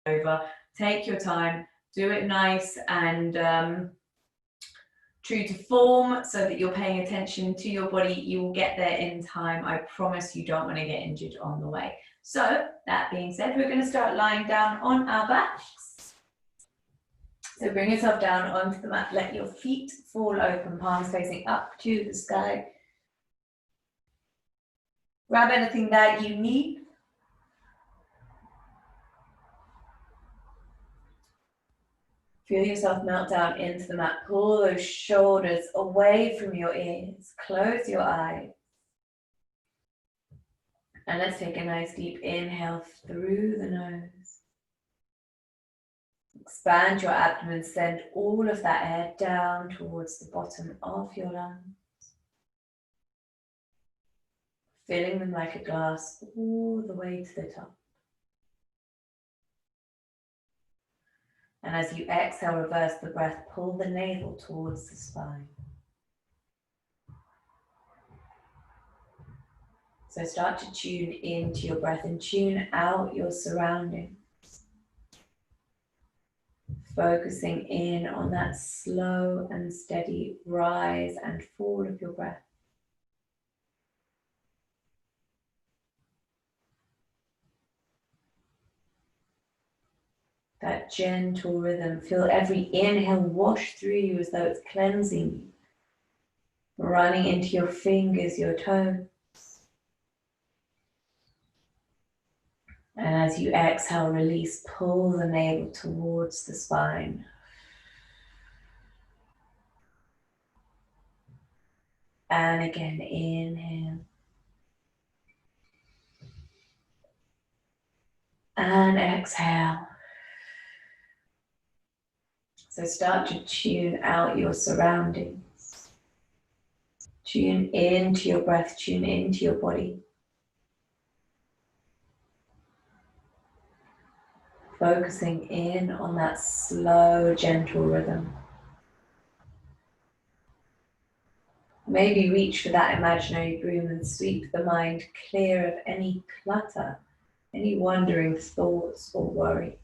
over. Take your time, do it nice and true to form so that you're paying attention to your body. You will get there in time. I promise you don't want to get injured on the way. So that being said, we're going to start lying down on our backs. So bring yourself down onto the mat. Let your feet fall open, palms facing up to the sky. Grab anything that you need. Feel yourself melt down into the mat. Pull those shoulders away from your ears. Close your eyes. And let's take a nice deep inhale through the nose. Expand your abdomen. Send all of that air down towards the bottom of your lungs. Filling them like a glass all the way to the top. And as you exhale, reverse the breath, pull the navel towards the spine. So start to tune into your breath and tune out your surroundings. Focusing in on that slow and steady rise and fall of your breath. That gentle rhythm. Feel every inhale wash through you as though it's cleansing you. Running into your fingers, your toes. And as you exhale, release, pull the navel towards the spine. And again, inhale. And exhale. So start to tune out your surroundings. Tune into your breath, tune into your body. Focusing in on that slow, gentle rhythm. Maybe reach for that imaginary broom and sweep the mind clear of any clutter, any wandering thoughts or worries.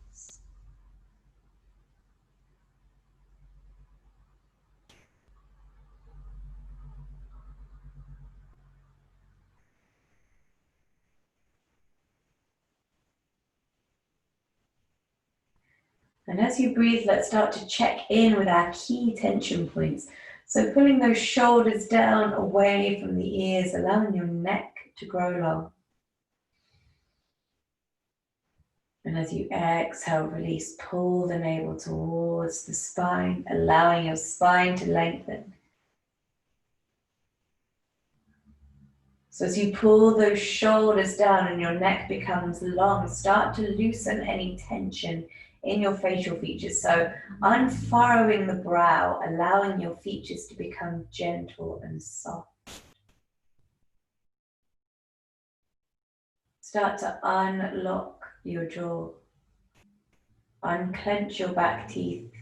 And as you breathe, let's start to check in with our key tension points. So pulling those shoulders down away from the ears, allowing your neck to grow long. And as you exhale, release, pull the navel towards the spine, allowing your spine to lengthen. So as you pull those shoulders down and your neck becomes long, start to loosen any tension in your facial features. So unfurrowing the brow, allowing your features to become gentle and soft. Start to unlock your jaw. Unclench your back teeth.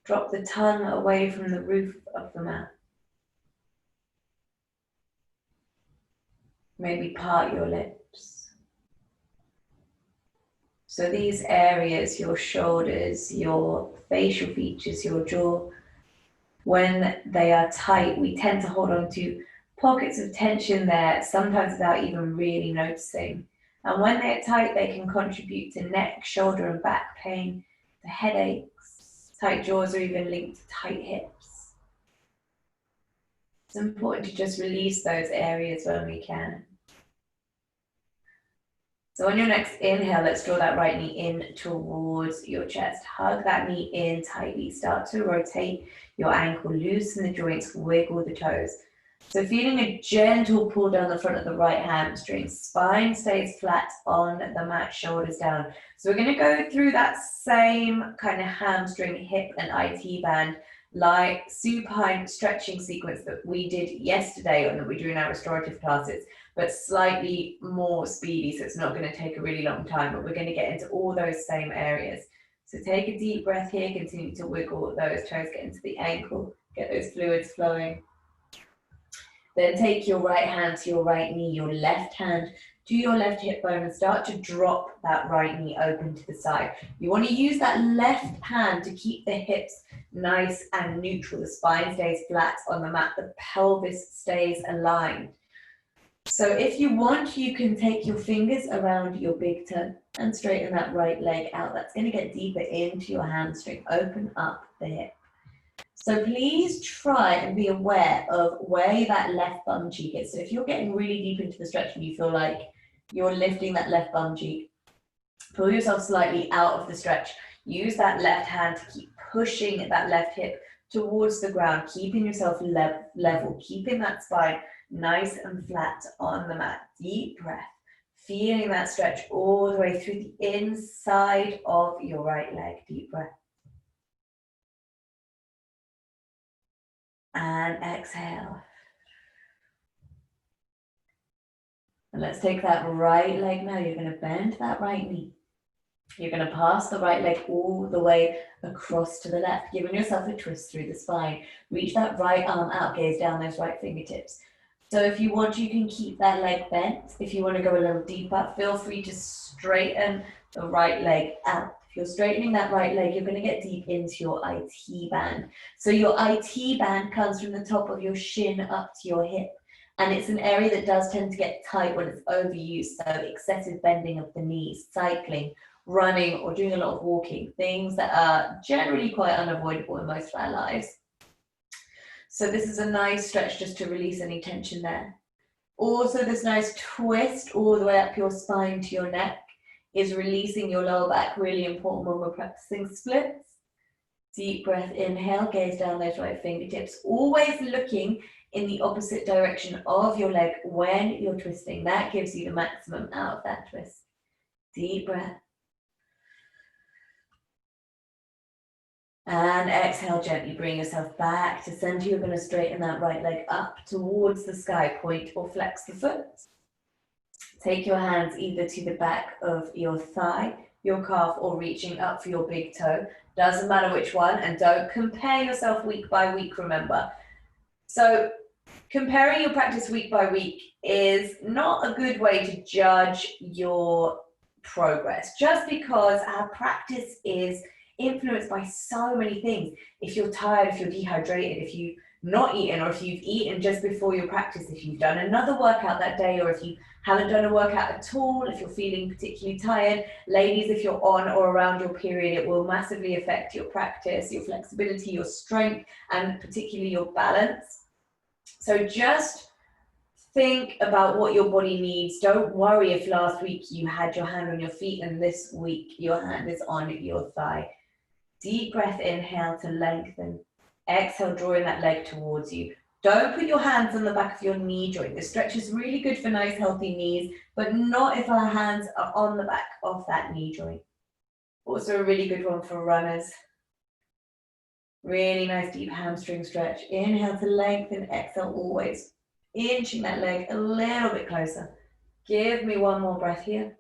Drop the tongue away from the roof of the mouth. Maybe part your lips. So these areas, your shoulders, your facial features, your jaw, when they are tight, we tend to hold on to pockets of tension there, sometimes without even really noticing. And when they're tight, they can contribute to neck, shoulder, and back pain, to headaches. Tight jaws are even linked to tight hips. It's important to just release those areas when we can. So on your next inhale, let's draw that right knee in towards your chest. Hug that knee in tightly. Start to rotate your ankle, loosen the joints, wiggle the toes. So feeling a gentle pull down the front of the right hamstring. Spine stays flat on the mat, shoulders down. So we're going to go through that same kind of hamstring, hip and IT band, like supine stretching sequence that we did yesterday and that we do in our restorative classes, but slightly more speedy, so it's not going to take a really long time, but we're going to get into all those same areas. So take a deep breath here, continue to wiggle those toes, get into the ankle, get those fluids flowing. Then take your right hand to your right knee, your left hand to your left hip bone and start to drop that right knee open to the side. You want to use that left hand to keep the hips nice and neutral. The spine stays flat on the mat, the pelvis stays aligned. So if you want, you can take your fingers around your big toe and straighten that right leg out. That's going to get deeper into your hamstring. Open up the hip. So please try and be aware of where that left bum cheek is. So if you're getting really deep into the stretch and you feel like you're lifting that left bum cheek, pull yourself slightly out of the stretch. Use that left hand to keep pushing that left hip towards the ground, keeping yourself level, keeping that spine nice and flat on the mat. Deep breath, feeling that stretch all the way through the inside of your right leg. Deep breath. And exhale. And let's take that right leg now. You're going to bend that right knee. You're going to pass the right leg all the way across to the left, giving yourself a twist through the spine. Reach that right arm out, gaze down those right fingertips. So if you want, you can keep that leg bent. If you want to go a little deeper, feel free to straighten the right leg out. If you're straightening that right leg, you're going to get deep into your IT band. So your IT band comes from the top of your shin up to your hip. And it's an area that does tend to get tight when it's overused. So excessive bending of the knees, cycling, running, or doing a lot of walking, things that are generally quite unavoidable in most of our lives. So this is a nice stretch just to release any tension there. Also, this nice twist all the way up your spine to your neck is releasing your lower back, really important when we're practicing splits. Deep breath, inhale, gaze down those right fingertips, always looking in the opposite direction of your leg when you're twisting. That gives you the maximum out of that twist. Deep breath. And exhale, gently bring yourself back to center. You're going to straighten that right leg up towards the sky, point or flex the foot. Take your hands either to the back of your thigh, your calf, or reaching up for your big toe. Doesn't matter which one, and don't compare yourself week by week, remember. So comparing your practice week by week is not a good way to judge your progress, just because our practice is influenced by so many things. If you're tired, if you're dehydrated, if you've not eaten, or if you've eaten just before your practice, if you've done another workout that day, or if you haven't done a workout at all, if you're feeling particularly tired. Ladies, if you're on or around your period, it will massively affect your practice, your flexibility, your strength, and particularly your balance. So just think about what your body needs. Don't worry if last week you had your hand on your feet and this week your hand is on your thigh. Deep breath, inhale to lengthen. Exhale, drawing that leg towards you. Don't put your hands on the back of your knee joint. This stretch is really good for nice, healthy knees, but not if our hands are on the back of that knee joint. Also a really good one for runners. Really nice deep hamstring stretch. Inhale to lengthen, exhale always. Inching that leg a little bit closer. Give me one more breath here.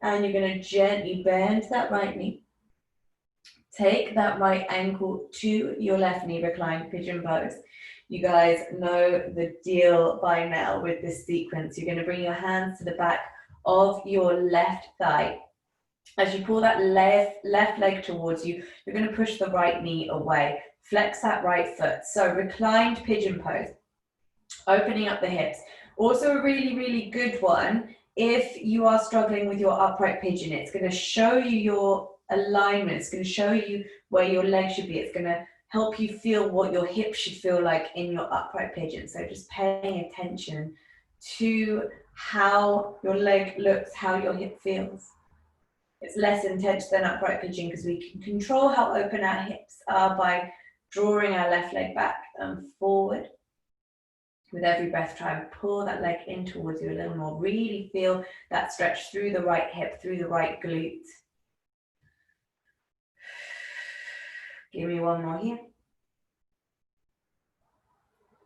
And you're going to gently bend that right knee. Take that right ankle to your left knee, recline pigeon pose. You guys know the deal by now with this sequence. You're going to bring your hands to the back of your left thigh. As you pull that left leg towards you, you're going to push the right knee away. Flex that right foot. So reclined pigeon pose, opening up the hips. Also a really, really good one if you are struggling with your upright pigeon. It's going to show you your alignment. It's going to show you where your leg should be. It's going to help you feel what your hip should feel like in your upright pigeon. So just paying attention to how your leg looks, how your hip feels. It's less intense than upright pigeon because we can control how open our hips are by drawing our left leg back and forward. With every breath, try and pull that leg in towards you a little more. Really feel that stretch through the right hip, through the right glute. Give me one more here.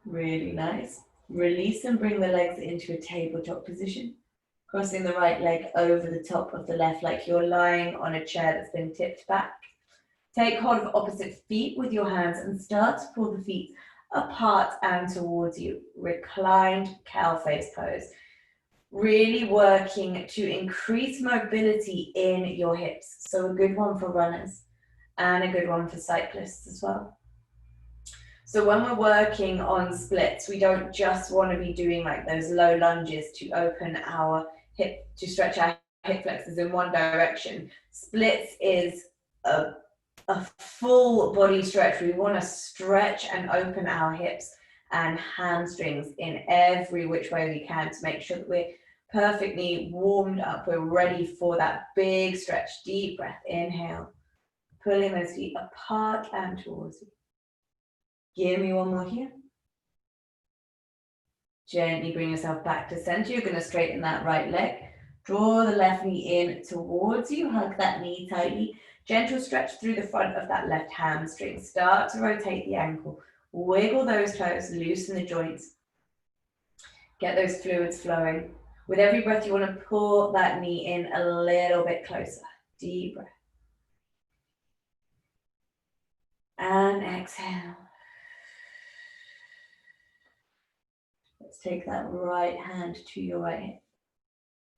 Really nice. Release and bring the legs into a tabletop position. Crossing the right leg over the top of the left like you're lying on a chair that's been tipped back. Take hold of opposite feet with your hands and start to pull the feet apart and towards you. Reclined cow face pose. Really working to increase mobility in your hips. So a good one for runners and a good one for cyclists as well. So when we're working on splits, we don't just want to be doing like those low lunges to open our hip, to stretch our hip flexors in one direction. Splits is a full body stretch. We want to stretch and open our hips and hamstrings in every which way we can to make sure that we're perfectly warmed up. We're ready for that big stretch. Deep breath, inhale, pulling those feet apart and towards you. Give me one more here. Gently bring yourself back to center. You're going to straighten that right leg. Draw the left knee in towards you. Hug that knee tightly. Gentle stretch through the front of that left hamstring. Start to rotate the ankle. Wiggle those toes. Loosen the joints. Get those fluids flowing. With every breath, you want to pull that knee in a little bit closer. Deep breath. And exhale. Let's take that right hand to your right hip.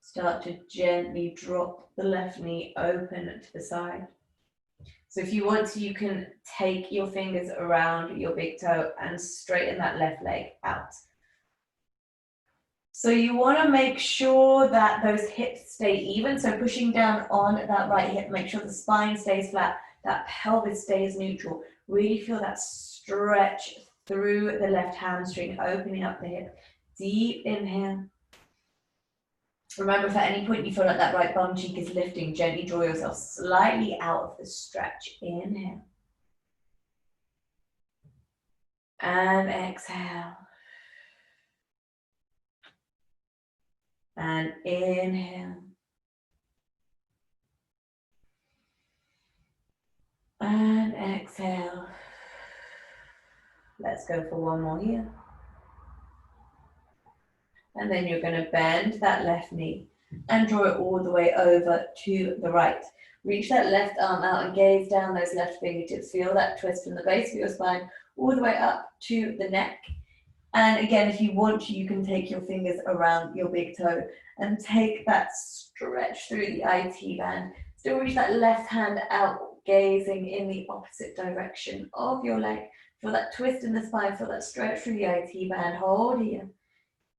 Start to gently drop the left knee open to the side. So if you want to, you can take your fingers around your big toe and straighten that left leg out. So you want to make sure that those hips stay even. So pushing down on that right hip, make sure the spine stays flat, that pelvis stays neutral. Really feel that stretch through the left hamstring, opening up the hip. Deep inhale. Remember, if at any point you feel like that right bum cheek is lifting, gently draw yourself slightly out of the stretch. Inhale. And exhale. And inhale. And exhale. Let's go for one more here. And then you're going to bend that left knee and draw it all the way over to the right. Reach that left arm out and gaze down those left fingertips. Feel that twist from the base of your spine all the way up to the neck. And again, if you want to, you can take your fingers around your big toe and take that stretch through the IT band. Still reach that left hand out, gazing in the opposite direction of your leg. Feel that twist in the spine, feel that stretch through the IT band. Hold here.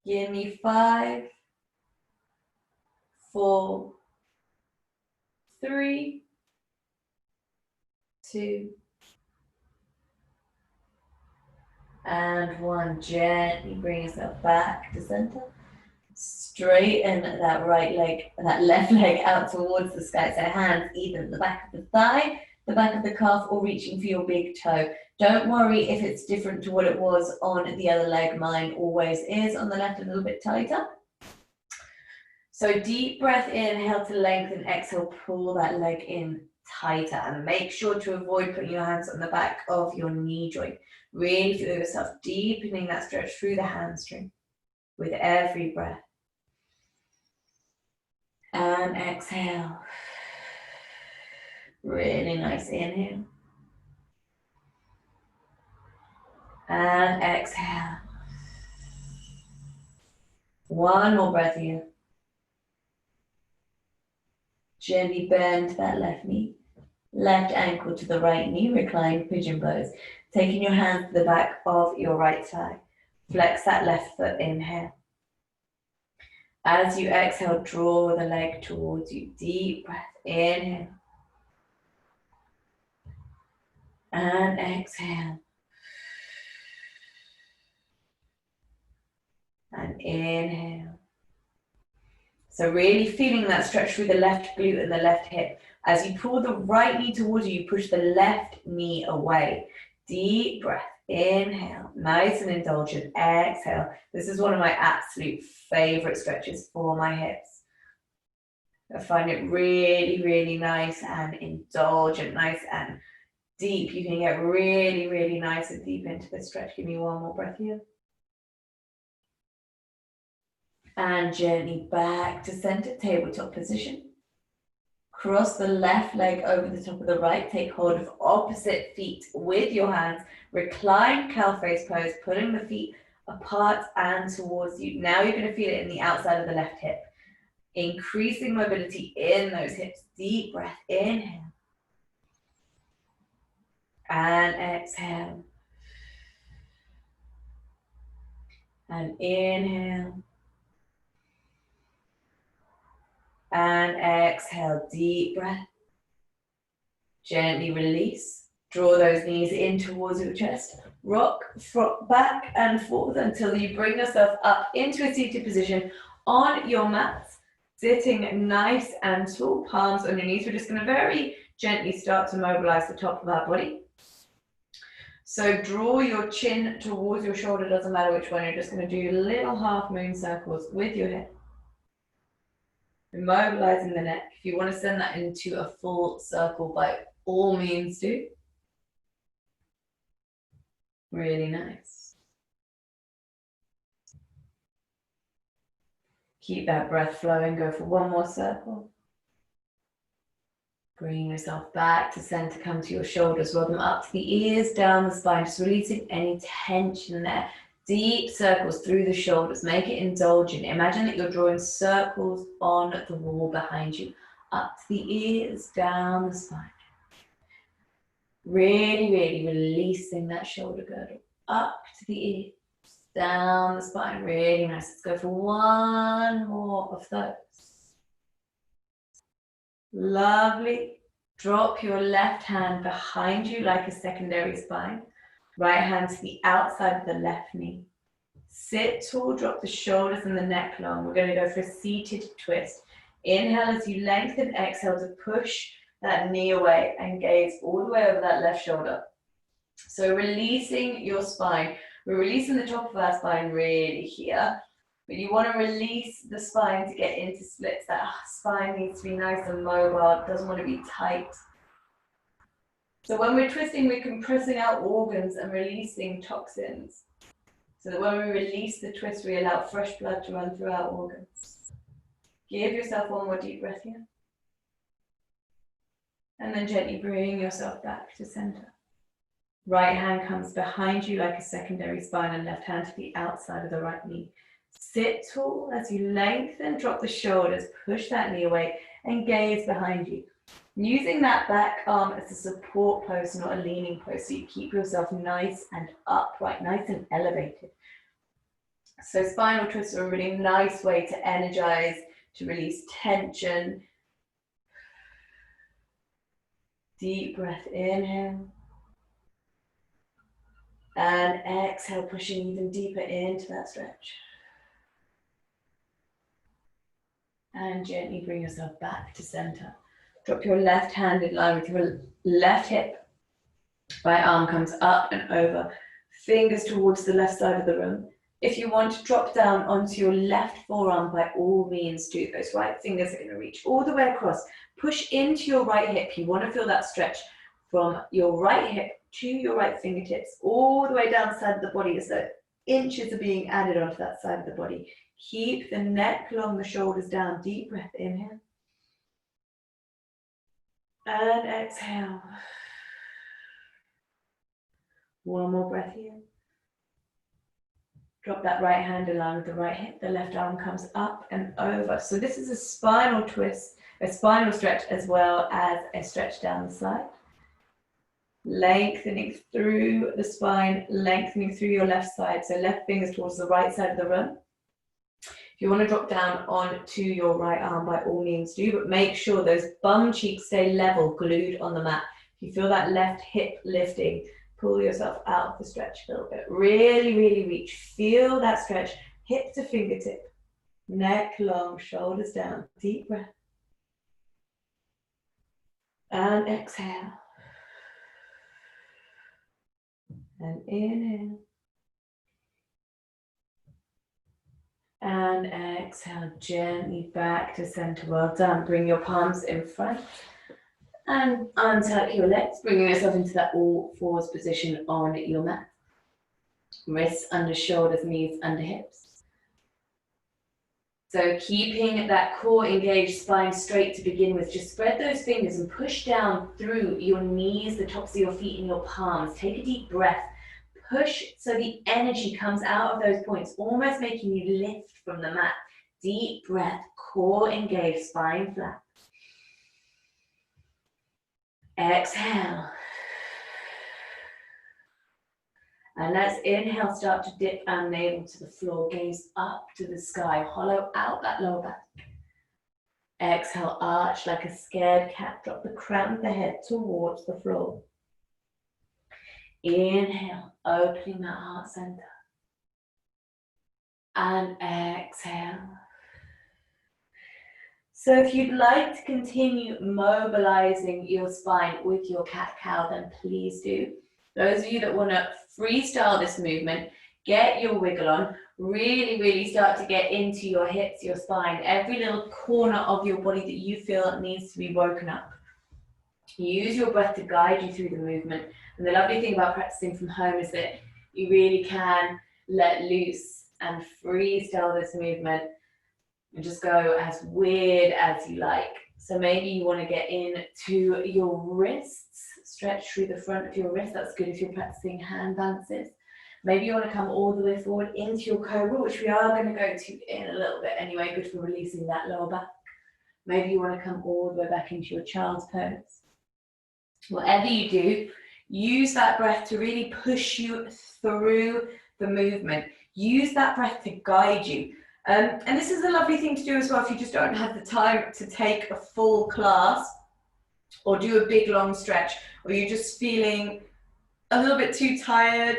Give me 5, 4, 3, 2, and 1. Gently bring yourself back to center. Straighten that right leg, that left leg out towards the sky. So hands either at the back of the thigh, the back of the calf, or reaching for your big toe. Don't worry if it's different to what it was on the other leg. Mine always is on the left, a little bit tighter. So deep breath, inhale to lengthen, exhale, pull that leg in tighter, and make sure to avoid putting your hands on the back of your knee joint. Really feel yourself deepening that stretch through the hamstring with every breath. And exhale. Really nice inhale. And exhale. One more breath here. Gently bend that left knee. Left ankle to the right knee, reclined pigeon pose. Taking your hands to the back of your right thigh. Flex that left foot, inhale. As you exhale, draw the leg towards you. Deep breath, inhale. And exhale. And inhale. So really feeling that stretch through the left glute and the left hip. As you pull the right knee towards you, you push the left knee away. Deep breath, inhale, nice and indulgent, exhale. This is one of my absolute favorite stretches for my hips. I find it really, really nice and indulgent, nice and deep. You can get really, really nice and deep into the stretch. Give me one more breath here. And gently back to center, tabletop position. Cross the left leg over the top of the right. Take hold of opposite feet with your hands. Recline cow face pose, pulling the feet apart and towards you. Now you're going to feel it in the outside of the left hip. Increasing mobility in those hips. Deep breath. Inhale. And exhale. And inhale. And exhale. Deep breath. Gently release. Draw those knees in towards your chest. Rock back and forth until you bring yourself up into a seated position on your mat. Sitting nice and tall, palms on your knees. We're just going to very gently start to mobilize the top of our body. So draw your chin towards your shoulder, doesn't matter which one. You're just going to do little half moon circles with your head. Immobilizing the neck. If you want to send that into a full circle, by all means do. Really nice. Keep that breath flowing. Go for one more circle. Bring yourself back to center. Come to your shoulders. Roll them up to the ears, down the spine. Just releasing any tension there. Deep circles through the shoulders. Make it indulgent. Imagine that you're drawing circles on the wall behind you. Up to the ears, down the spine. Really, really releasing that shoulder girdle. Up to the ears, down the spine. Really nice. Let's go for one more of those. Lovely. Drop your left hand behind you like a secondary spine. Right hand to the outside of the left knee. Sit tall, drop the shoulders and the neck long. We're going to go for a seated twist. Inhale as you lengthen, exhale to push that knee away and gaze all the way over that left shoulder. So releasing your spine. We're releasing the top of our spine really here. But you want to release the spine to get into splits. That spine needs to be nice and mobile. It doesn't want to be tight. So when we're twisting, we're compressing out organs and releasing toxins. So that when we release the twist, we allow fresh blood to run through our organs. Give yourself one more deep breath here. And then gently bring yourself back to center. Right hand comes behind you like a secondary spine and left hand to the outside of the right knee. Sit tall as you lengthen, drop the shoulders, push that knee away and gaze behind you. Using that back arm as a support pose, not a leaning pose, so you keep yourself nice and upright, nice and elevated. So spinal twists are a really nice way to energize, to release tension. Deep breath, inhale. And exhale, pushing even deeper into that stretch. And gently bring yourself back to center. Drop your left hand in line with your left hip. Right arm comes up and over. Fingers towards the left side of the room. If you want to drop down onto your left forearm, by all means do. Those right fingers are going to reach all the way across. Push into your right hip. You want to feel that stretch from your right hip to your right fingertips, all the way down the side of the body as though inches are being added onto that side of the body. Keep the neck long, the shoulders down. Deep breath, inhale. And exhale. One more breath here. Drop that right hand in line with the right hip. The left arm comes up and over. So this is a spinal twist, a spinal stretch, as well as a stretch down the side. Lengthening through the spine, lengthening through your left side. So left fingers towards the right side of the room. If you want to drop down onto your right arm, by all means do, but make sure those bum cheeks stay level, glued on the mat. If you feel that left hip lifting, pull yourself out of the stretch a little bit. Really, really reach. Feel that stretch, hip to fingertip, neck long, shoulders down. Deep breath. And exhale. And inhale. And exhale, gently back to center. Well done. Bring your palms in front and untuck your legs, bringing yourself into that all fours position on your mat. Wrists under shoulders, knees under hips. So keeping that core engaged, spine straight to begin with, just spread those fingers and push down through your knees, the tops of your feet and your palms. Take a deep breath. Push so the energy comes out of those points, almost making you lift from the mat. Deep breath, core engaged, spine flat. Exhale. And let's inhale, start to dip our navel to the floor, gaze up to the sky, hollow out that lower back. Exhale, arch like a scared cat, drop the crown of the head towards the floor. Inhale, opening that heart center. And exhale. So if you'd like to continue mobilizing your spine with your cat-cow, then please do. Those of you that want to freestyle this movement, get your wiggle on, really start to get into your hips, your spine, every little corner of your body that you feel needs to be woken up. Use your breath to guide you through the movement. And the lovely thing about practicing from home is that you really can let loose and freestyle this movement and just go as weird as you like. So maybe you want to get into your wrists, stretch through the front of your wrist. That's good if you're practicing hand balances. Maybe you want to come all the way forward into your cobra, which we are going to go to in a little bit anyway, good for releasing that lower back. Maybe you want to come all the way back into your child's pose. Whatever you do, use that breath to really push you through the movement. Use that breath to guide you. And this is a lovely thing to do as well if you just don't have the time to take a full class or do a big long stretch, or you're just feeling a little bit too tired,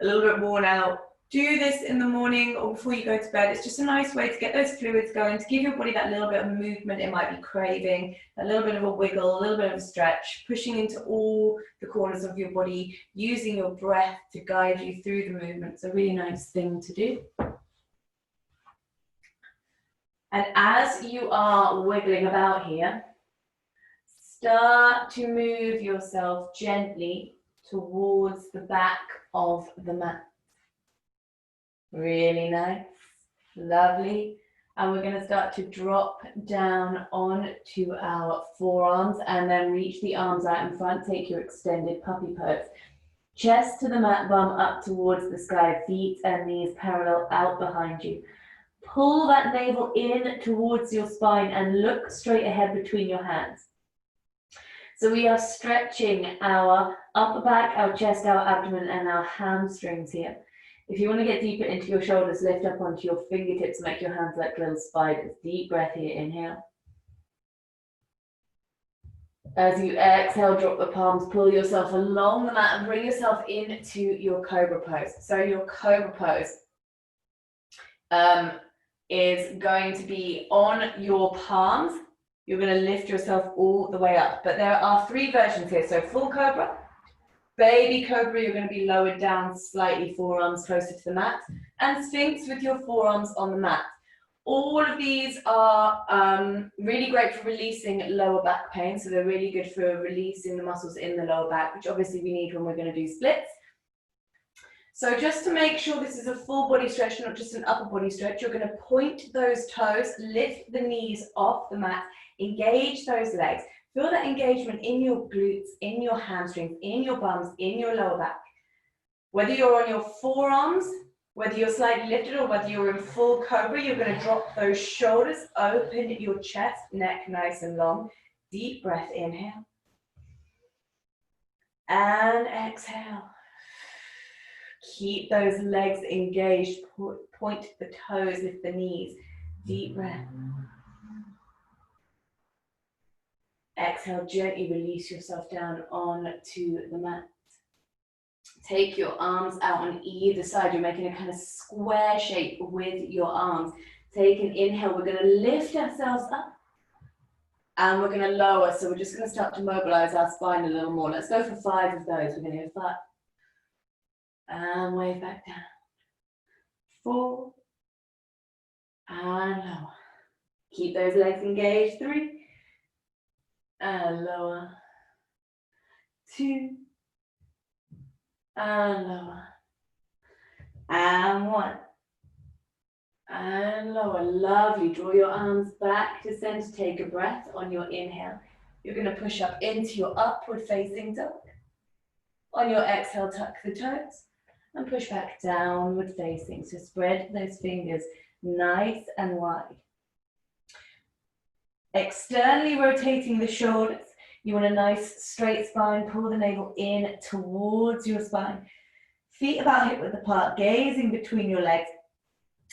a little bit worn out. Do this in the morning or before you go to bed. It's just a nice way to get those fluids going, to give your body that little bit of movement it might be craving, a little bit of a wiggle, a little bit of a stretch, pushing into all the corners of your body, using your breath to guide you through the movement. It's a really nice thing to do. And as you are wiggling about here, start to move yourself gently towards the back of the mat. Really nice, lovely. And we're going to start to drop down onto our forearms and then reach the arms out in front. Take your extended puppy pose. Chest to the mat, bum up towards the sky, feet and knees parallel out behind you. Pull that navel in towards your spine and look straight ahead between your hands. So we are stretching our upper back, our chest, our abdomen, and our hamstrings here. If you want to get deeper into your shoulders, lift up onto your fingertips, make your hands like little spiders. Deep breath here, inhale. As you exhale, drop the palms, pull yourself along the mat and bring yourself into your cobra pose. So your cobra pose is going to be on your palms. You're going to lift yourself all the way up. But there are three versions here. So full cobra, baby cobra, you're going to be lowered down slightly, forearms closer to the mat, and sphinx with your forearms on the mat. All of these are really great for releasing lower back pain. So they're really good for releasing the muscles in the lower back, which obviously we need when we're going to do splits. So just to make sure this is a full body stretch, not just an upper body stretch, you're going to point those toes, lift the knees off the mat, engage those legs. Feel that engagement in your glutes, in your hamstrings, in your bums, in your lower back. Whether you're on your forearms, whether you're slightly lifted or whether you're in full cobra, you're going to drop those shoulders, open your chest, neck nice and long. Deep breath, inhale. And exhale. Keep those legs engaged, point the toes, lift the knees. Deep breath. Exhale, gently release yourself down onto the mat. Take your arms out on either side. You're making a kind of square shape with your arms. Take an inhale. We're going to lift ourselves up and we're going to lower. So we're just going to start to mobilize our spine a little more. Let's go for 5 of those. We're going to go 5. And wave back down. 4. And lower. Keep those legs engaged. 3. And lower. 2. And lower. And 1. And lower. Lovely. Draw your arms back to center. Take a breath on your inhale. You're going to push up into your upward facing dog. On your exhale, tuck the toes and push back downward facing. So spread those fingers nice and wide. Externally rotating the shoulders. You want a nice straight spine. Pull the navel in towards your spine. Feet about hip width apart, gazing between your legs.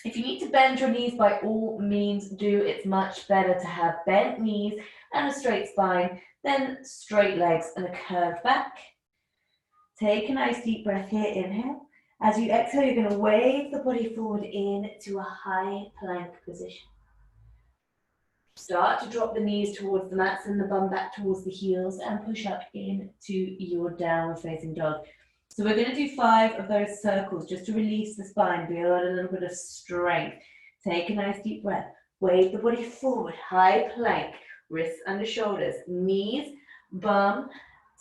If you need to bend your knees, by all means do. It's much better to have bent knees and a straight spine than straight legs and a curved back. Take a nice deep breath here, inhale. As you exhale, you're going to wave the body forward into a high plank position. Start to drop the knees towards the mat, send the bum back towards the heels and push up into your downward facing dog. So we're going to do 5 of those circles just to release the spine, build a little bit of strength. Take a nice deep breath. Wave the body forward, high plank, wrists under shoulders, knees, bum,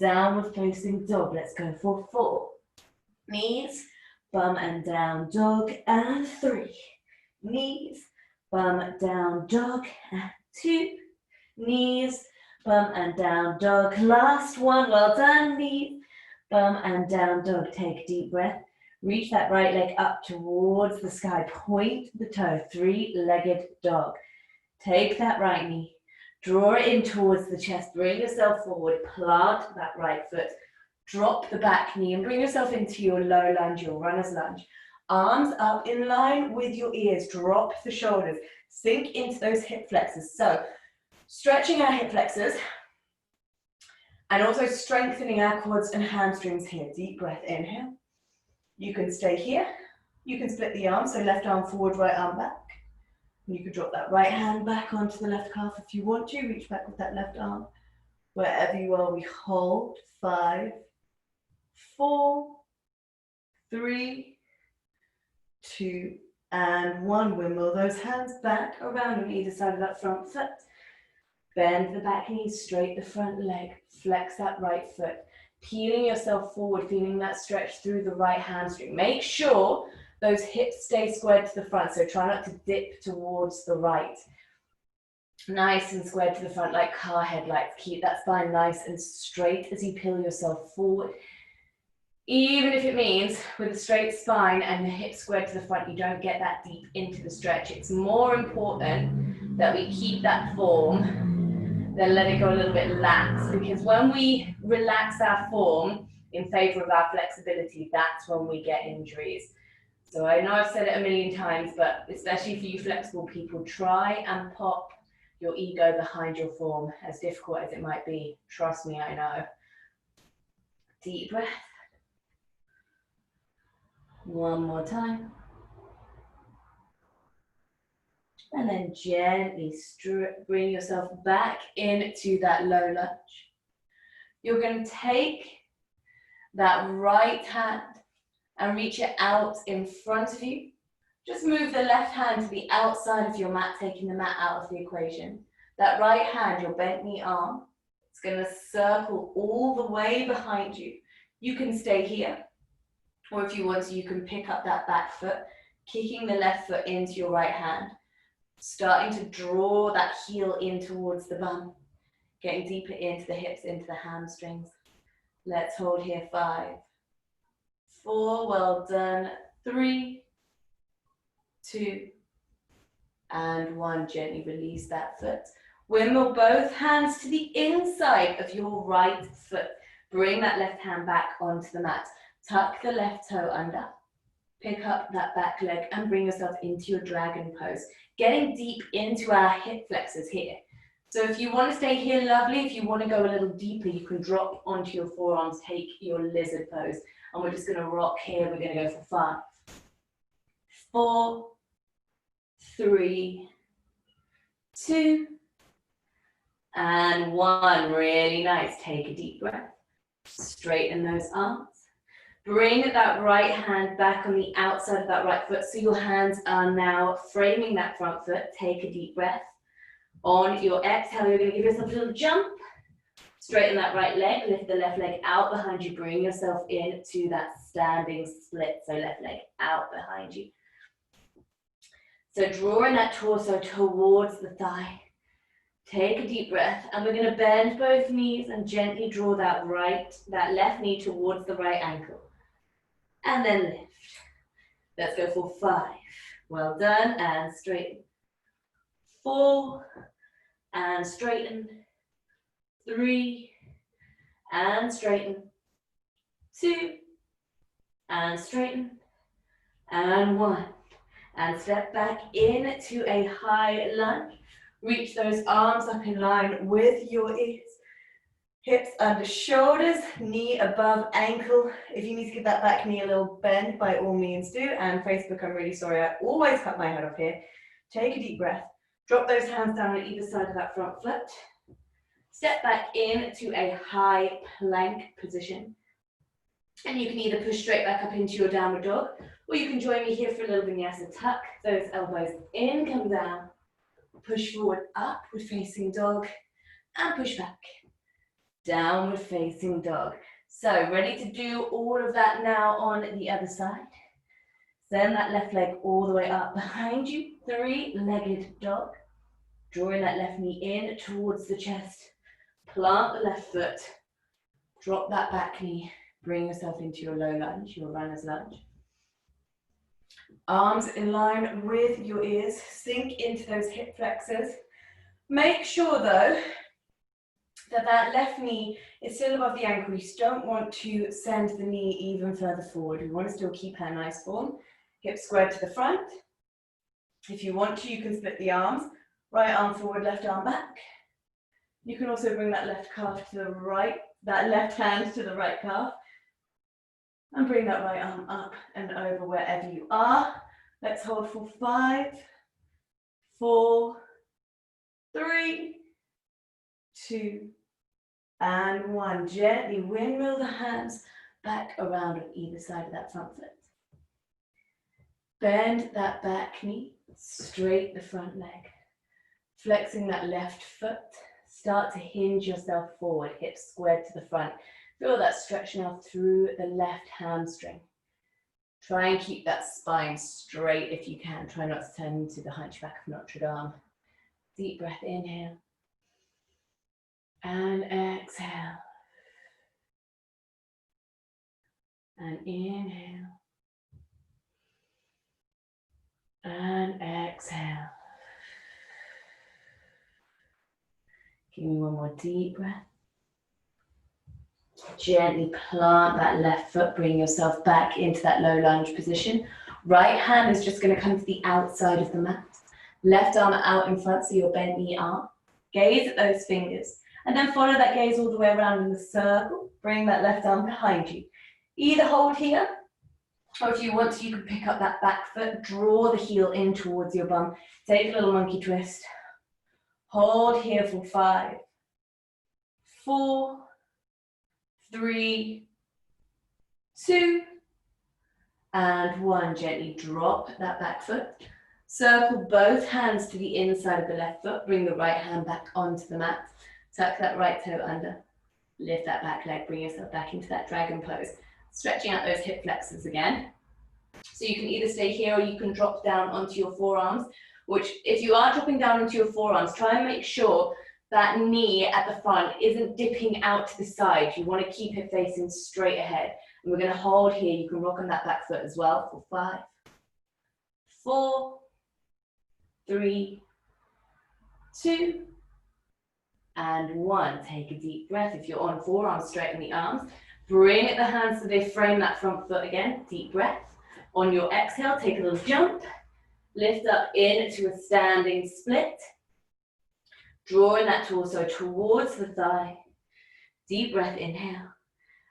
downward facing dog. Let's go for 4. Knees, bum and down dog, and 3. Knees, bum down dog, and 2. Knees, bum and down dog. Last one, well done. Knees, bum and down dog. Take a deep breath. Reach that right leg up towards the sky. Point the toe, 3-legged dog. Take that right knee. Draw it in towards the chest. Bring yourself forward. Plant that right foot. Drop the back knee and bring yourself into your low lunge, your runner's lunge. Arms up in line with your ears. Drop the shoulders. Sink into those hip flexors. So, stretching our hip flexors and also strengthening our quads and hamstrings here. Deep breath, inhale. You can stay here. You can split the arms, so left arm forward, right arm back. You can drop that right hand back onto the left calf if you want to. Reach back with that left arm. Wherever you are, we hold. 5, 4, 3, 2, and 1. Wimble those hands back around on either side of that front foot. Bend the back knee, straight the front leg. Flex that right foot. Peeling yourself forward, feeling that stretch through the right hamstring. Make sure those hips stay squared to the front, so try not to dip towards the right. Nice and squared to the front like car headlights. Keep that spine nice and straight as you peel yourself forward. Even if it means with a straight spine and the hips squared to the front, you don't get that deep into the stretch. It's more important that we keep that form than let it go a little bit lax, because when we relax our form in favor of our flexibility, that's when we get injuries. So I know I've said it a million times, but especially for you flexible people, try and pop your ego behind your form, as difficult as it might be. Trust me, I know. Deep breath. One more time. And then gently bring yourself back into that low lunge. You're going to take that right hand and reach it out in front of you. Just move the left hand to the outside of your mat, taking the mat out of the equation. That right hand, your bent knee arm, it's going to circle all the way behind you. You can stay here, or if you want to, you can pick up that back foot, kicking the left foot into your right hand. Starting to draw that heel in towards the bum, getting deeper into the hips, into the hamstrings. Let's hold here. 5, 4, well done. 3, 2, and 1. Gently release that foot. Wimble both hands to the inside of your right foot. Bring that left hand back onto the mat. Tuck the left toe under. Pick up that back leg and bring yourself into your dragon pose. Getting deep into our hip flexors here. So if you want to stay here, lovely. If you want to go a little deeper, you can drop onto your forearms, take your lizard pose. And we're just going to rock here. We're going to go for 5, 4, 3, 2, and 1. Really nice. Take a deep breath. Straighten those arms. Bring that right hand back on the outside of that right foot, so your hands are now framing that front foot. Take a deep breath. On your exhale, you're going to give yourself a little jump. Straighten that right leg, lift the left leg out behind you. Bring yourself into that standing split, so left leg out behind you. So drawing that torso towards the thigh. Take a deep breath, and we're going to bend both knees and gently draw that left knee towards the right ankle. And then lift. Let's go for 5. Well done, and straighten. 4, and straighten. 3, and straighten. 2, and straighten. And 1. And step back into a high lunge. Reach those arms up in line with your ears. Hips under shoulders, knee above ankle. If you need to give that back knee a little bend, by all means do. And Facebook, I'm really sorry, I always cut my head off here. Take a deep breath. Drop those hands down on either side of that front foot. Step back into a high plank position. And you can either push straight back up into your downward dog, or you can join me here for a little vinyasa. Tuck those elbows in, come down. Push forward, upward facing dog, and push back. Downward facing dog. So ready to do all of that now on the other side. Send that left leg all the way up behind you. 3-legged dog. Drawing that left knee in towards the chest. Plant the left foot. Drop that back knee. Bring yourself into your low lunge, your runner's lunge. Arms in line with your ears. Sink into those hip flexors. Make sure though that left knee is still above the ankle. You don't want to send the knee even further forward. We want to still keep her nice form. Hips squared to the front. If you want to, you can split the arms. Right arm forward, left arm back. You can also bring that left calf to the right, that left hand to the right calf. And bring that right arm up and over wherever you are. Let's hold for 5, 4, 3, 2, and 1. Gently windmill the hands back around on either side of that front foot. Bend that back knee, straight the front leg. Flexing that left foot, start to hinge yourself forward, hips squared to the front. Feel that stretch now through the left hamstring. Try and keep that spine straight if you can. Try not to turn into the Hunchback of Notre Dame. Deep breath, inhale. And exhale. And inhale. And exhale. Give me one more deep breath. Gently plant that left foot, bring yourself back into that low lunge position. Right hand is just going to come to the outside of the mat. Left arm out in front, so your bent knee arm. Gaze at those fingers, and then follow that gaze all the way around in the circle. Bring that left arm behind you. Either hold here, or if you want to, you can pick up that back foot, draw the heel in towards your bum. Take a little monkey twist. Hold here for 5, 4, 3, 2, and 1. Gently drop that back foot. Circle both hands to the inside of the left foot. Bring the right hand back onto the mat. Tuck that right toe under. Lift that back leg. Bring yourself back into that dragon pose. Stretching out those hip flexors again. So you can either stay here or you can drop down onto your forearms, which if you are dropping down onto your forearms, try and make sure that knee at the front isn't dipping out to the side. You want to keep it facing straight ahead. And we're going to hold here. You can rock on that back foot as well for 5, 4, 3, 2, and 1. Take a deep breath. If you're on forearms, straighten the arms. Bring the hands so they frame that front foot again. Deep breath. On your exhale, take a little jump. Lift up into a standing split. Drawing that torso towards the thigh. Deep breath, inhale.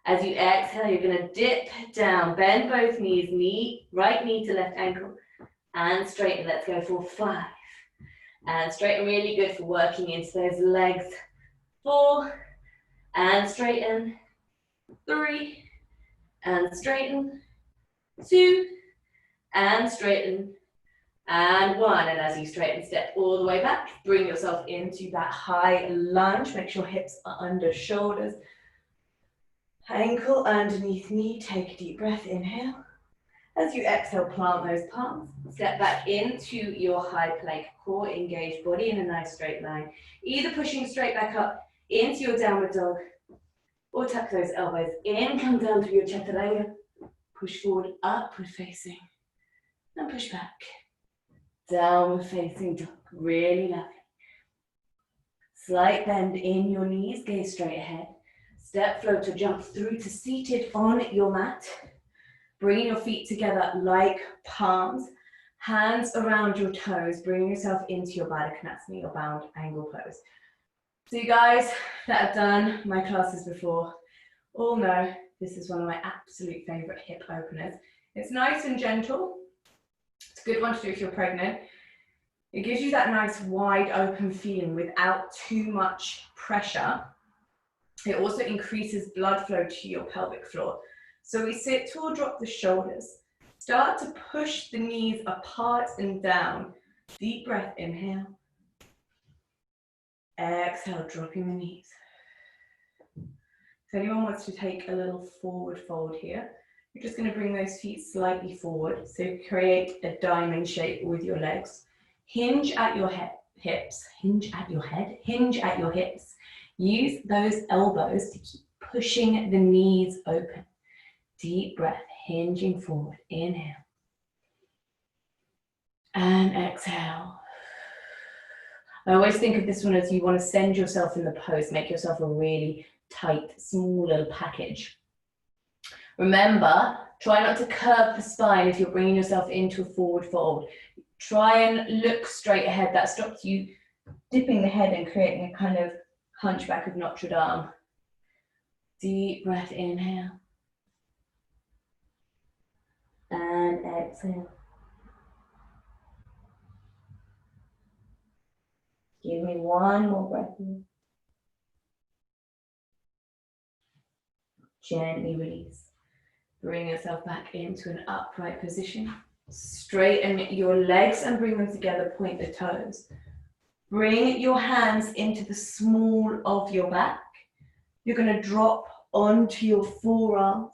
As you exhale, you're going to dip down. Bend both knees, right knee to left ankle. And straighten. Let's go for 5. And straighten, really good for working into those legs. 4. And straighten. 3. And straighten. 2. And straighten. And 1. And as you straighten, step all the way back. Bring yourself into that high lunge. Make sure hips are under shoulders. Ankle underneath knee. Take a deep breath. Inhale. As you exhale, plant those palms. Step back into your high plank, core engaged, body in a nice straight line. Either pushing straight back up into your downward dog, or tuck those elbows in, come down through your chaturanga. Push forward, upward facing, and push back. Downward facing dog, really lovely. Slight bend in your knees, gaze straight ahead. Step float or jump through to seated on your mat. Bringing your feet together like palms, hands around your toes, bringing yourself into your Baddha Konasana, your bound angle pose. So you guys that have done my classes before all know this is one of my absolute favorite hip openers. It's nice and gentle. It's a good one to do if you're pregnant. It gives you that nice wide open feeling without too much pressure. It also increases blood flow to your pelvic floor. So we sit tall, drop the shoulders. Start to push the knees apart and down. Deep breath, inhale. Exhale, dropping the knees. If anyone wants to take a little forward fold here, you're just going to bring those feet slightly forward. So create a diamond shape with your legs. Hinge at your hips. Hinge at your head. Hinge at your hips. Use those elbows to keep pushing the knees open. Deep breath, hinging forward. Inhale. And exhale. I always think of this one as you want to send yourself in the pose, make yourself a really tight, small little package. Remember, try not to curve the spine if you're bringing yourself into a forward fold. Try and look straight ahead. That stops you dipping the head and creating a kind of hunchback of Notre Dame. Deep breath, inhale. And exhale. Give me one more breath in. Gently release. Bring yourself back into an upright position. Straighten your legs and bring them together, point the toes. Bring your hands into the small of your back. You're going to drop onto your forearms.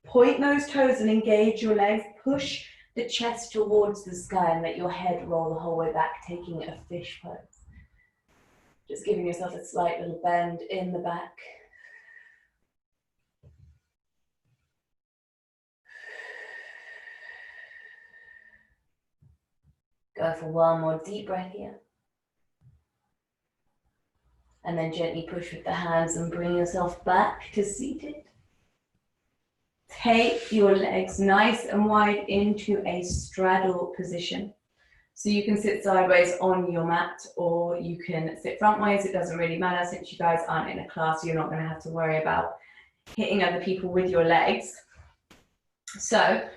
Point those toes and engage your legs. Push the chest towards the sky and let your head roll the whole way back, taking a fish pose. Just giving yourself a slight little bend in the back. Go for one more deep breath here. And then gently push with the hands and bring yourself back to seated. Take your legs nice and wide into a straddle position. So you can sit sideways on your mat or you can sit frontways. It doesn't really matter since you guys aren't in a class. You're not going to have to worry about hitting other people with your legs. So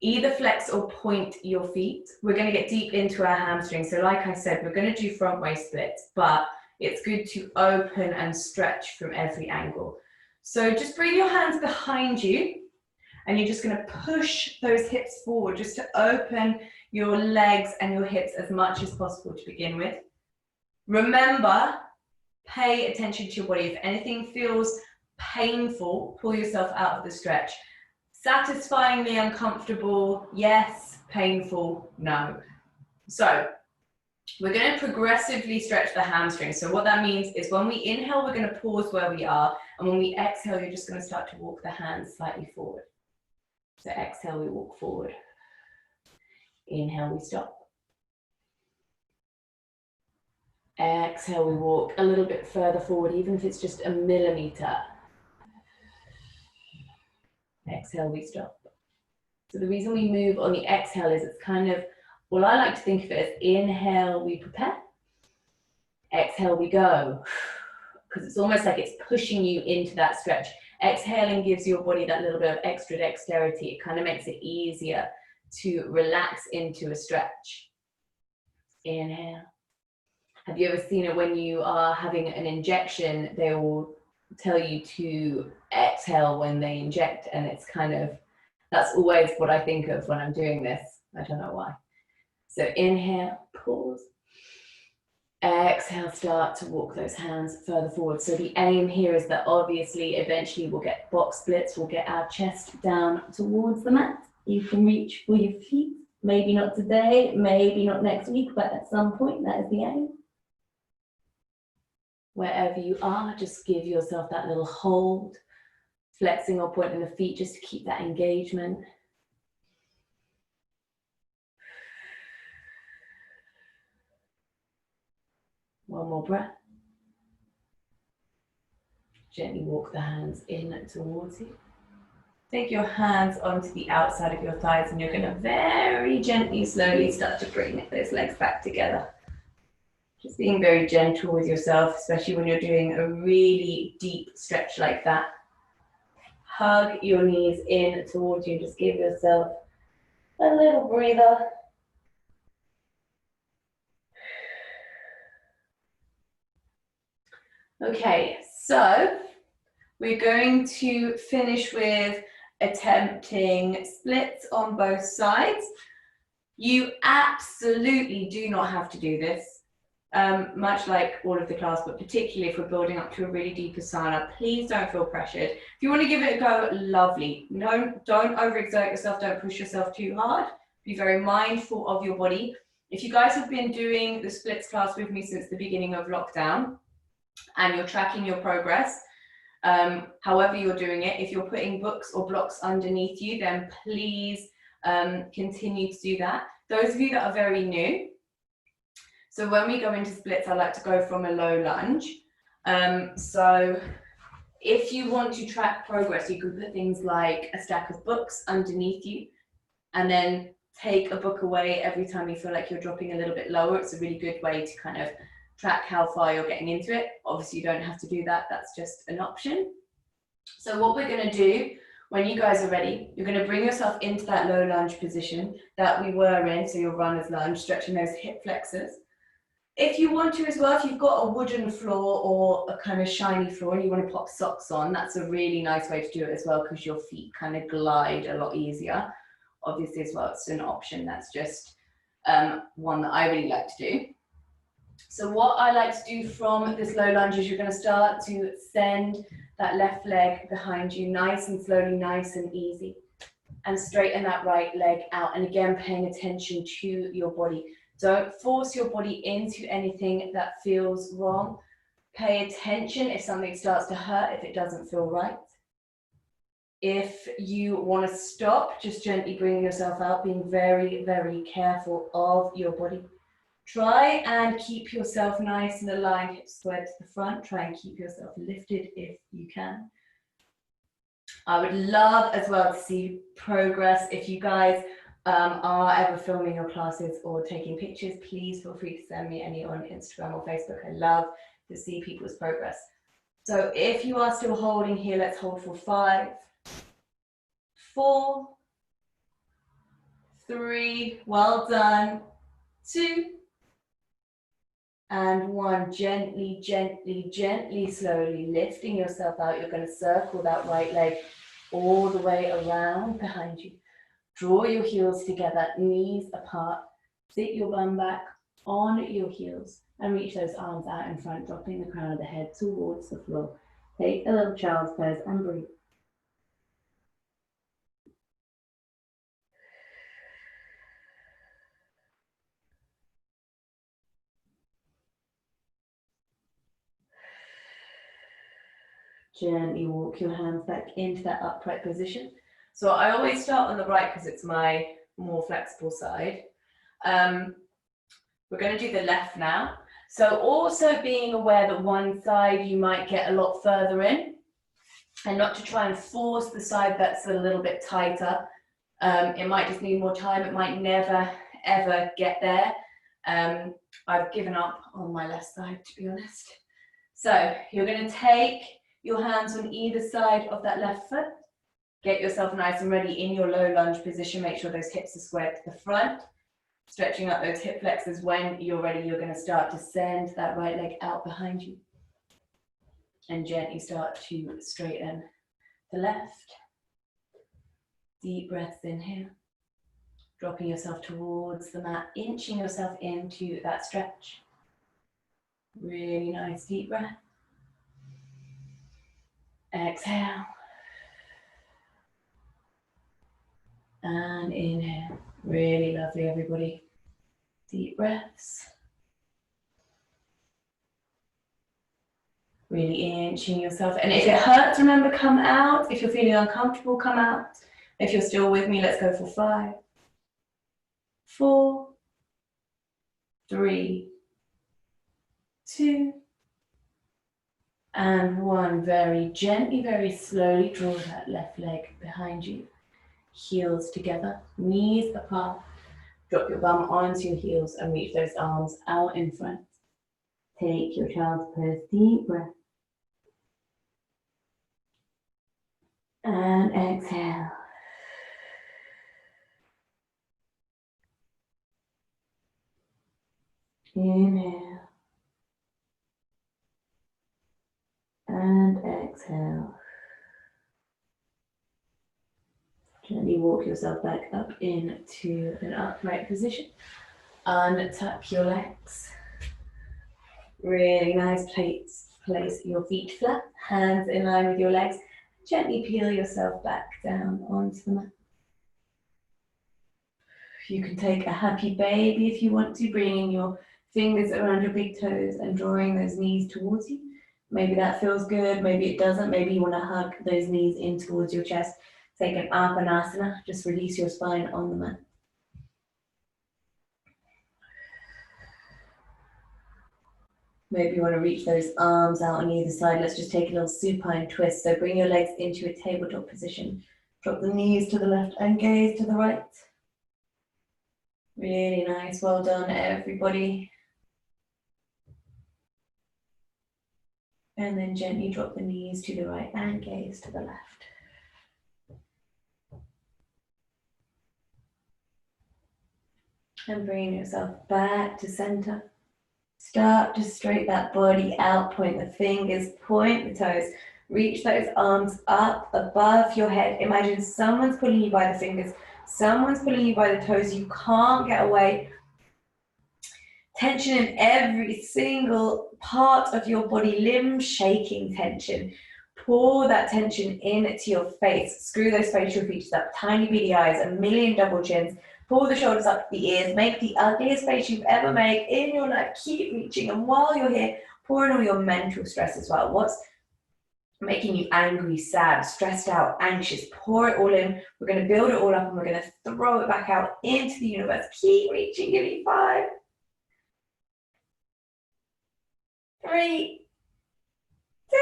either flex or point your feet. We're going to get deep into our hamstrings. So like I said, we're going to do front way splits, but it's good to open and stretch from every angle. So just bring your hands behind you and you're just going to push those hips forward just to open your legs and your hips as much as possible to begin with. Remember, pay attention to your body. If anything feels painful, pull yourself out of the stretch. Satisfyingly uncomfortable, yes. Painful, no. So we're going to progressively stretch the hamstrings. So what that means is when we inhale, we're going to pause where we are. And when we exhale, you're just going to start to walk the hands slightly forward. So exhale, we walk forward. Inhale, we stop. Exhale, we walk a little bit further forward, even if it's just a millimeter. Exhale, we stop. So the reason we move on the exhale is it's kind of, well, I like to think of it as inhale, we prepare. Exhale, we go. Because it's almost like it's pushing you into that stretch. Exhaling gives your body that little bit of extra dexterity. It kind of makes it easier to relax into a stretch. Inhale. Have you ever seen it when you are having an injection? They will tell you to exhale when they inject, and it's kind of, that's always what I think of when I'm doing this. I don't know why. So inhale, pause. Exhale, start to walk those hands further forward. So the aim here is that obviously eventually we'll get box splits, we'll get our chest down towards the mat. You can reach for your feet. Maybe not today, maybe not next week, but at some point, that is the aim. Wherever you are, just give yourself that little hold, flexing or pointing the feet just to keep that engagement. One more breath. Gently walk the hands in towards you. Take your hands onto the outside of your thighs and you're going to very gently, slowly start to bring those legs back together. Just being very gentle with yourself, especially when you're doing a really deep stretch like that. Hug your knees in towards you. Just give yourself a little breather. Okay, so we're going to finish with attempting splits on both sides. You absolutely do not have to do this, much like all of the class, but particularly if we're building up to a really deep asana, please don't feel pressured. If you want to give it a go, lovely. No, don't overexert yourself, don't push yourself too hard. Be very mindful of your body. If you guys have been doing the splits class with me since the beginning of lockdown and you're tracking your progress, however you're doing it, if you're putting books or blocks underneath you, then please continue to do that. Those of you that are very new, so when we go into splits, I like to go from a low lunge. So if you want to track progress, you can put things like a stack of books underneath you and then take a book away every time you feel like you're dropping a little bit lower. It's a really good way to kind of track how far you're getting into it. Obviously, you don't have to do that. That's just an option. So what we're going to do when you guys are ready, you're going to bring yourself into that low lunge position that we were in. So your runner's lunge, stretching those hip flexors. If you want to as well, if you've got a wooden floor or a kind of shiny floor and you want to pop socks on, that's a really nice way to do it as well because your feet kind of glide a lot easier. Obviously as well, it's an option. That's just one that I really like to do. So what I like to do from this low lunge is you're going to start to send that left leg behind you nice and slowly, nice and easy. And straighten that right leg out. And again, paying attention to your body. Don't force your body into anything that feels wrong. Pay attention if something starts to hurt, if it doesn't feel right. If you want to stop, just gently bring yourself out, being very, very careful of your body. Try and keep yourself nice and aligned, hips squared to the front. Try and keep yourself lifted if you can. I would love as well to see progress. If you guys are ever filming your classes or taking pictures, please feel free to send me any on Instagram or Facebook. I love to see people's progress. So if you are still holding here, let's hold for 5, 4, 3, well done, 2, and 1. Gently, gently, gently, slowly lifting yourself out. You're going to circle that right leg all the way around behind you. Draw your heels together, knees apart. Sit your bum back on your heels and reach those arms out in front, dropping the crown of the head towards the floor. Take a little child's pose and breathe. Gently walk your hands back into that upright position. So I always start on the right because it's my more flexible side. We're going to do the left now. So also being aware that one side you might get a lot further in and not to try and force the side that's a little bit tighter. It might just need more time. It might never, ever get there. I've given up on my left side, to be honest. So you're going to take your hands on either side of that left foot. Get yourself nice and ready in your low lunge position. Make sure those hips are squared to the front. Stretching up those hip flexors. When you're ready, you're going to start to send that right leg out behind you. And gently start to straighten the left. Deep breaths in here. Dropping yourself towards the mat, inching yourself into that stretch. Really nice deep breath. Exhale. And inhale. Really lovely, everybody. Deep breaths. Really inching yourself. And if it hurts, remember, come out. If you're feeling uncomfortable, come out. If you're still with me, let's go for 5, 4, 3, 2, and 1. Very gently, very slowly draw that left leg behind you. Heels together, knees apart. Drop your bum onto your heels and reach those arms out in front. Take your child's pose, deep breath. And exhale. Inhale. And exhale. Gently walk yourself back up into an upright position. Untap your legs. Really nice. Place your feet flat, hands in line with your legs. Gently peel yourself back down onto the mat. You can take a happy baby if you want to, bringing your fingers around your big toes and drawing those knees towards you. Maybe that feels good, maybe it doesn't. Maybe you want to hug those knees in towards your chest. Take an Apanasana, just release your spine on the mat. Maybe you want to reach those arms out on either side. Let's just take a little supine twist. So bring your legs into a tabletop position. Drop the knees to the left and gaze to the right. Really nice. Well done, everybody. And then gently drop the knees to the right and gaze to the left. And bring yourself back to center. Start to straight that body out, point the fingers, point the toes. Reach those arms up above your head. Imagine someone's pulling you by the fingers, someone's pulling you by the toes. You can't get away. Tension in every single part of your body, limb shaking tension. Pour that tension into your face. Screw those facial features up, tiny beady eyes, a million double chins. Pull the shoulders up to the ears. Make the ugliest face you've ever made in your life. Keep reaching. And while you're here, pour in all your mental stress as well. What's making you angry, sad, stressed out, anxious? Pour it all in. We're going to build it all up and we're going to throw it back out into the universe. Keep reaching. Give me 5, 3, 2,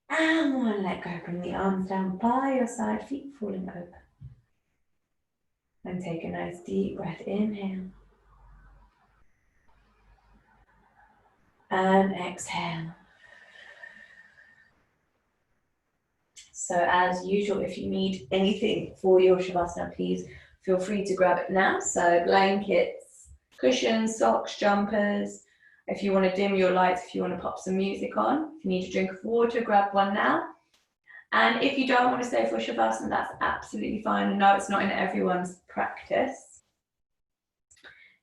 and 1. Let go. Bring the arms down by your side, feet falling over. And take a nice deep breath. Inhale. And exhale. So as usual, if you need anything for your Shavasana, please feel free to grab it now. So blankets, cushions, socks, jumpers. If you want to dim your lights, if you want to pop some music on, if you need a drink of water, grab one now. And if you don't want to stay for Shavasana, that's absolutely fine. I know it's not in everyone's practice.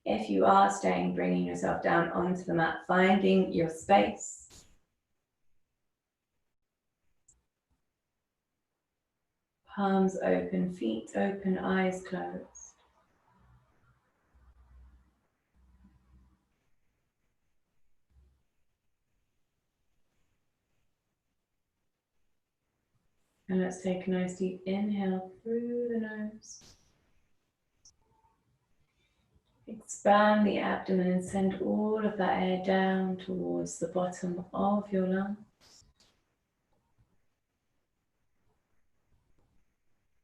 If you are staying, bringing yourself down onto the mat, finding your space. Palms open, feet open, eyes closed. And let's take a nice deep inhale through the nose. Expand the abdomen and send all of that air down towards the bottom of your lungs.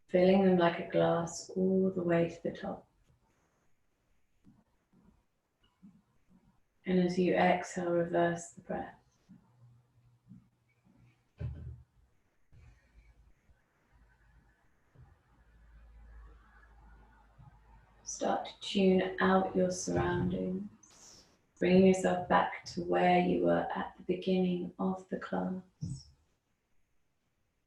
Filling them like a glass all the way to the top. And as you exhale, reverse the breath. Start to tune out your surroundings. Bring yourself back to where you were at the beginning of the class.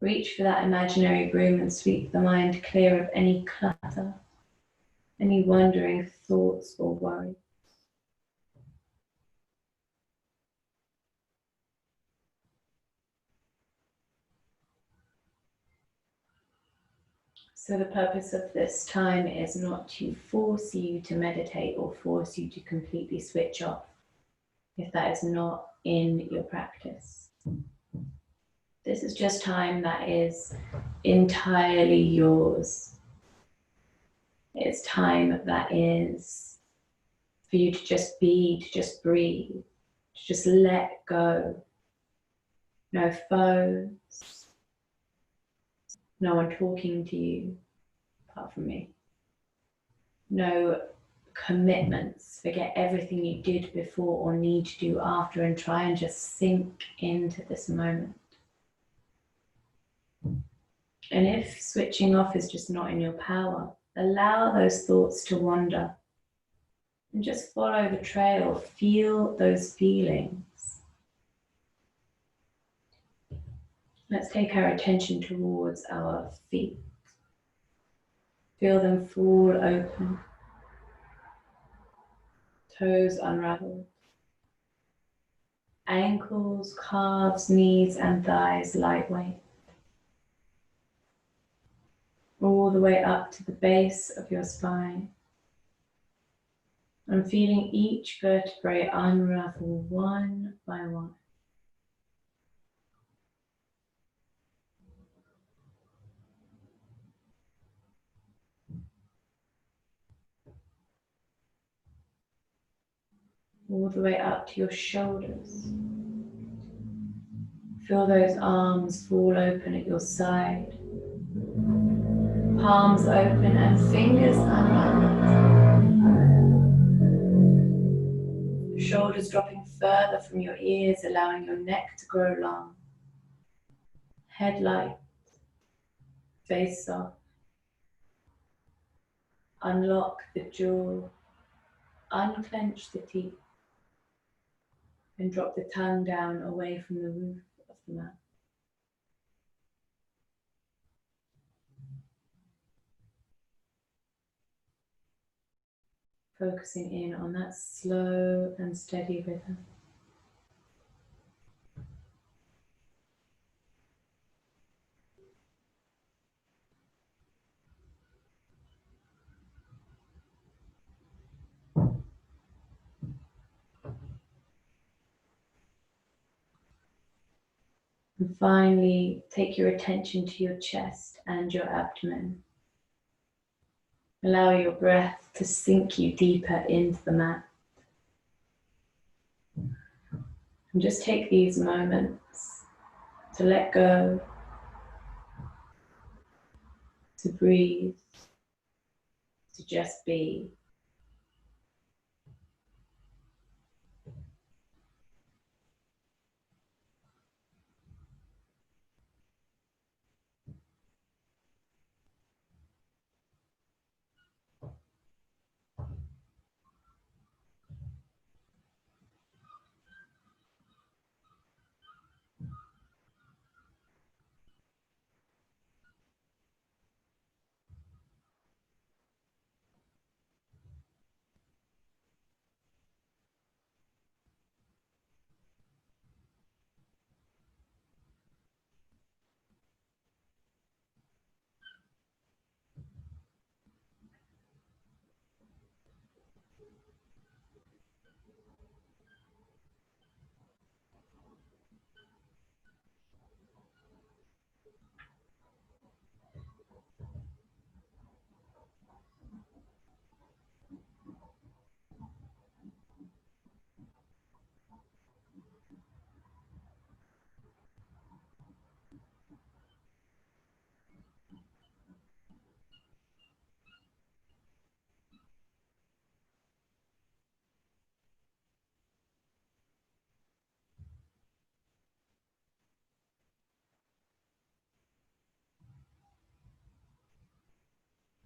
Reach for that imaginary broom and sweep the mind clear of any clutter, any wandering thoughts or worries. So the purpose of this time is not to force you to meditate or force you to completely switch off, if that is not in your practice. This is just time that is entirely yours. It's time that is for you to just be, to just breathe, to just let go. No phones, no one talking to you apart from me. No commitments. Forget everything you did before or need to do after and try and just sink into this moment. And if switching off is just not in your power, allow those thoughts to wander and just follow the trail. Feel those feelings. Let's take our attention towards our feet. Feel them fall open, toes unraveled, ankles, calves, knees and thighs lightweight, all the way up to the base of your spine. And feeling each vertebrae unravel one by one. All the way up to your shoulders. Feel those arms fall open at your side. Palms open and fingers unwrapped. Shoulders dropping further from your ears, allowing your neck to grow long. Head light, face soft. Unlock the jaw, unclench the teeth, and drop the tongue down away from the roof of the mouth. Focusing in on that slow and steady rhythm. And finally, take your attention to your chest and your abdomen. Allow your breath to sink you deeper into the mat. And just take these moments to let go, to breathe, to just be.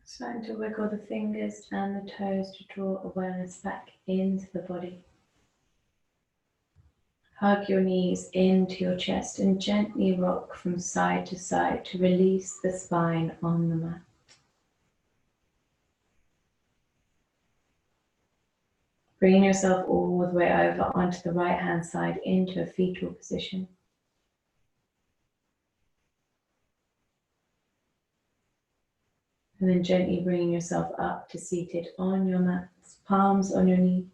Starting to wiggle the fingers and the toes to draw awareness back into the body. Hug your knees into your chest and gently rock from side to side to release the spine on the mat. Bringing yourself all the way over onto the right hand side into a fetal position. And then gently bringing yourself up to seated on your mat, palms on your knees.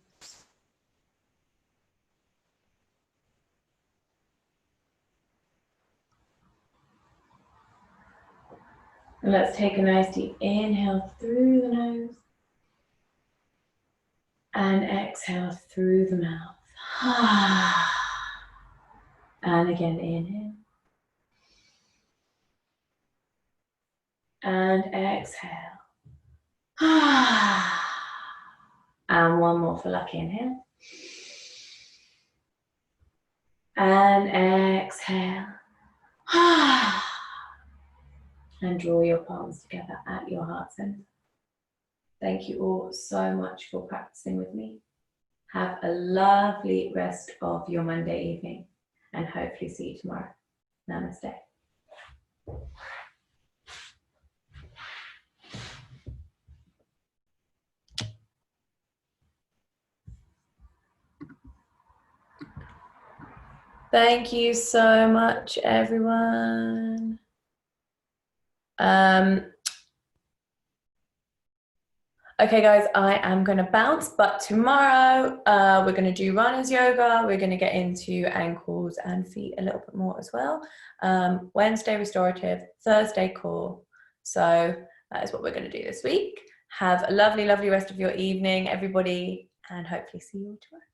And let's take a nice deep inhale through the nose and exhale through the mouth. And again, inhale. And exhale. And one more for lucky inhale. And exhale. And draw your palms together at your heart center. Thank you all so much for practicing with me. Have a lovely rest of your Monday evening and hopefully see you tomorrow. Namaste. Thank you so much, everyone. Okay, guys, I am going to bounce, but tomorrow we're going to do runners yoga. We're going to get into ankles and feet a little bit more as well. Wednesday, restorative, Thursday, core. So that is what we're going to do this week. Have a lovely, lovely rest of your evening, everybody, and hopefully see you all tomorrow.